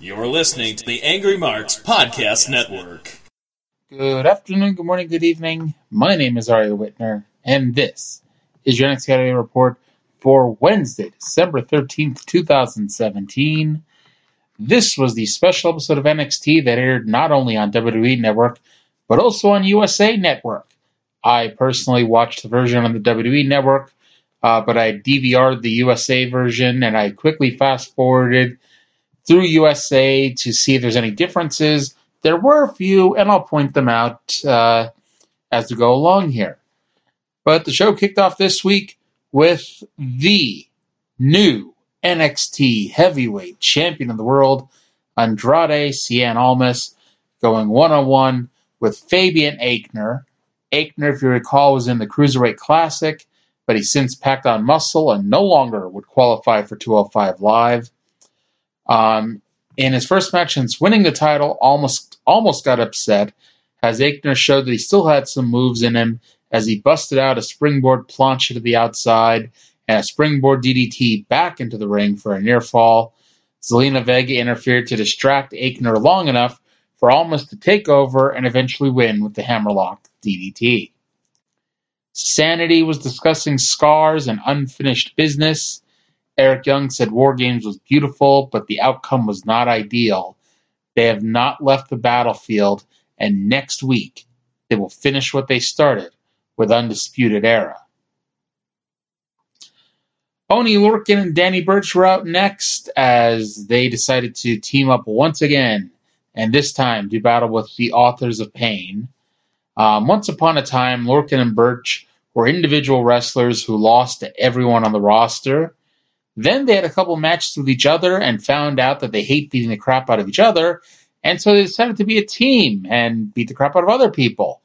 You're listening to the Angry Marks Podcast Network. Good afternoon, good morning, good evening. My name is Arya Whitner, and this is your NXT report for Wednesday, December 13th, 2017. This was the special episode of NXT that aired not only on WWE Network, but also on USA Network. I personally watched the version on the WWE Network, but I DVR'd the USA version, and I quickly fast-forwarded through USA to see if there's any differences. There were a few, and I'll point them out as we go along here. But the show kicked off this week with the new NXT Heavyweight Champion of the World, Andrade Cien Almas, going one-on-one with Fabian Aichner. Aichner, if you recall, was in the Cruiserweight Classic, but he's since packed on muscle and no longer would qualify for 205 Live. In his first match since winning the title, almost got upset, as Aichner showed that he still had some moves in him as he busted out a springboard plancha to the outside and a springboard DDT back into the ring for a near fall. Zelina Vega interfered to distract Aichner long enough for Almas to take over and eventually win with the hammerlock DDT. Sanity was discussing scars and unfinished business. Eric Young said War Games was beautiful, but the outcome was not ideal. They have not left the battlefield, and next week they will finish what they started with Undisputed Era. Oney Lorcan and Danny Burch were out next as they decided to team up once again, and this time to battle with the Authors of Pain. Once upon a time, Lorcan and Burch were individual wrestlers who lost to everyone on the roster. Then they had a couple matches with each other and found out that they hate beating the crap out of each other, and so they decided to be a team and beat the crap out of other people.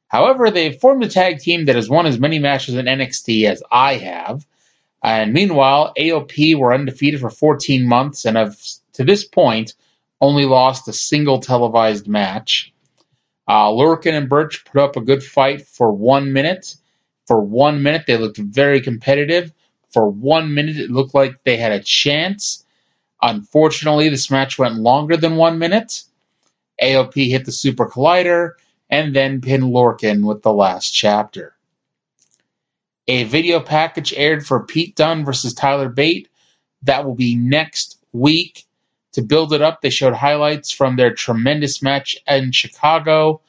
However, they formed a tag team that has won as many matches in NXT as I have, and meanwhile, AOP were undefeated for 14 months and have, to this point, only lost a single televised match. Lorcan and Burch put up a good fight for 1 minute. For 1 minute, they looked very competitive. For 1 minute, it looked like they had a chance. Unfortunately, this match went longer than 1 minute. AOP hit the Super Collider and then pinned Lorcan with the last chapter. A video package aired for Pete Dunne versus Tyler Bate. That will be next week. To build it up, they showed highlights from their tremendous match in Chicago,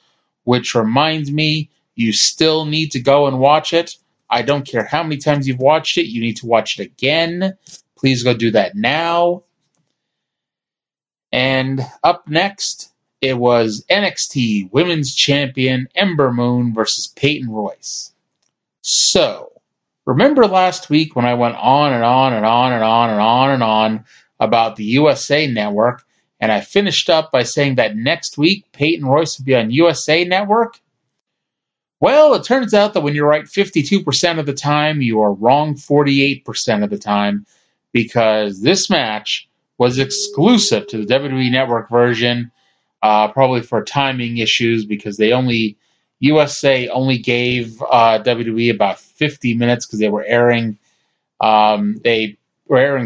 which reminds me, you still need to go and watch it. I don't care how many times you've watched it. You need to watch it again. Please go do that now. And up next, it was NXT Women's Champion Ember Moon versus Peyton Royce. So, remember last week when I went on and on and on and on and on and on about the USA Network, and I finished up by saying that next week Peyton Royce would be on USA Network? Well, it turns out that when you're right 52% of the time, you are wrong 48% of the time, because this match was exclusive to the WWE Network version, probably for timing issues, because USA only gave WWE about 50 minutes because they were airing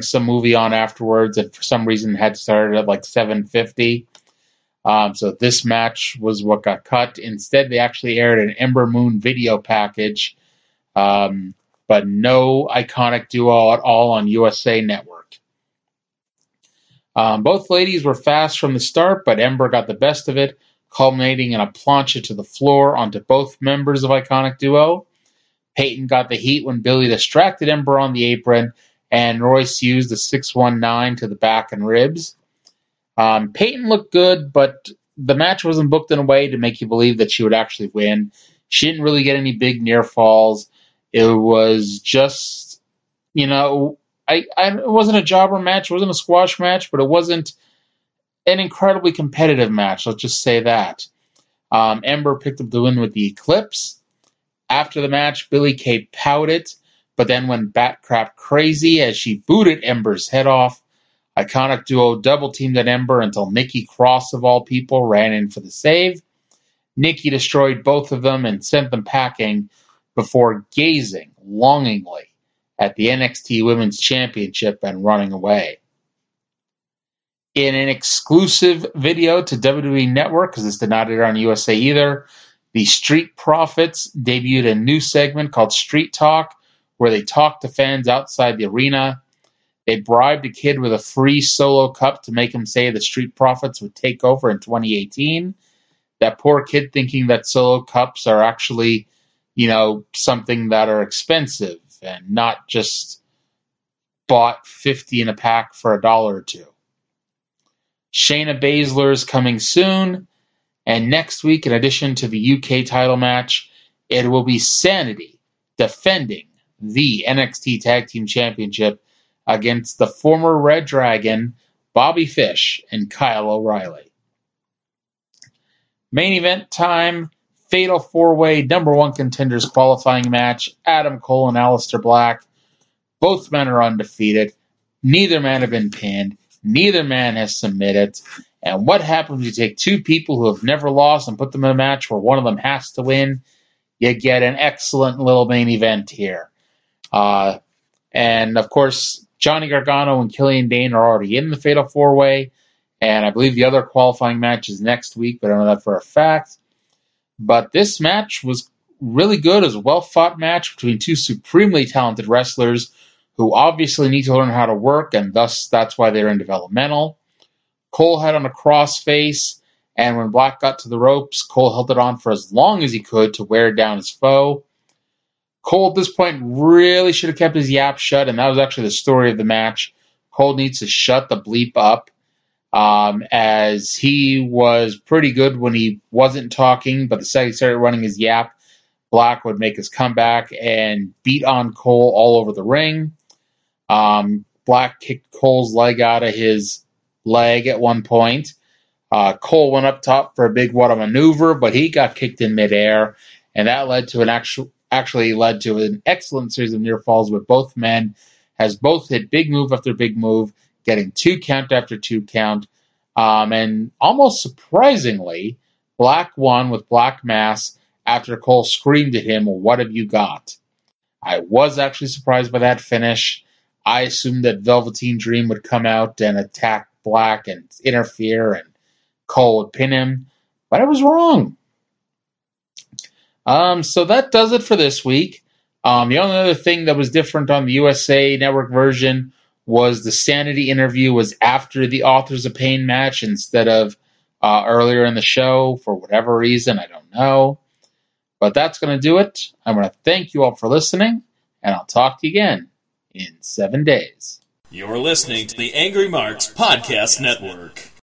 some movie on afterwards, and for some reason had started at like 7:50. So this match was what got cut. Instead, they actually aired an Ember Moon video package, but no Iconic Duo at all on USA Network. Both ladies were fast from the start, but Ember got the best of it, culminating in a plancha to the floor onto both members of Iconic Duo. Peyton got the heat when Billy distracted Ember on the apron, and Royce used the 619 to the back and ribs. Peyton looked good, but the match wasn't booked in a way to make you believe that she would actually win. She didn't really get any big near falls. It was just, it wasn't a jobber match. It wasn't a squash match, but it wasn't an incredibly competitive match. Let's just say that. Ember picked up the win with the Eclipse. After the match, Billie Kay pouted, but then went bat-crap crazy as she booted Ember's head off. Iconic Duo double-teamed at Ember until Nikki Cross, of all people, ran in for the save. Nikki destroyed both of them and sent them packing before gazing longingly at the NXT Women's Championship and running away. In an exclusive video to WWE Network, because this did not air on USA either, the Street Profits debuted a new segment called Street Talk, where they talk to fans outside the arena. They bribed a kid with a free Solo cup to make him say the Street Profits would take over in 2018. That poor kid thinking that Solo cups are actually, something that are expensive and not just bought 50 in a pack for $1 or $2. Shayna Baszler is coming soon, and next week, in addition to the UK title match, it will be Sanity defending the NXT Tag Team Championship against the former Red Dragon, Bobby Fish, and Kyle O'Reilly. Main event time, Fatal 4-Way number 1 contenders qualifying match, Adam Cole and Aleister Black. Both men are undefeated. Neither man have been pinned. Neither man has submitted. And what happens when you take two people who have never lost and put them in a match where one of them has to win? You get an excellent little main event here. And, of course, Johnny Gargano and Killian Dane are already in the Fatal 4-Way. And I believe the other qualifying match is next week, but I don't know that for a fact. But this match was really good. It was a well-fought match between two supremely talented wrestlers who obviously need to learn how to work, and thus that's why they're in developmental. Cole had on a crossface, and when Black got to the ropes, Cole held it on for as long as he could to wear down his foe. Cole at this point really should have kept his yap shut, and that was actually the story of the match. Cole needs to shut the bleep up, as he was pretty good when he wasn't talking, but the second he started running his yap, Black would make his comeback and beat on Cole all over the ring. Black kicked Cole's leg out of his leg at one point. Cole went up top for a big what a maneuver, but he got kicked in midair, and that led to actually led to an excellent series of near falls with both men, has both hit big move after big move, getting 2 count after 2 count, and almost surprisingly, Black won with Black Mass after Cole screamed at him, "What have you got?" I was actually surprised by that finish. I assumed that Velveteen Dream would come out and attack Black and interfere, and Cole would pin him, but I was wrong. So that does it for this week. The only other thing that was different on the USA Network version was the Sanity interview was after the Authors of Pain match instead of earlier in the show for whatever reason. I don't know. But that's going to do it. I'm going to thank you all for listening, and I'll talk to you again in 7 days. You're listening to the Angry Marks Podcast Network.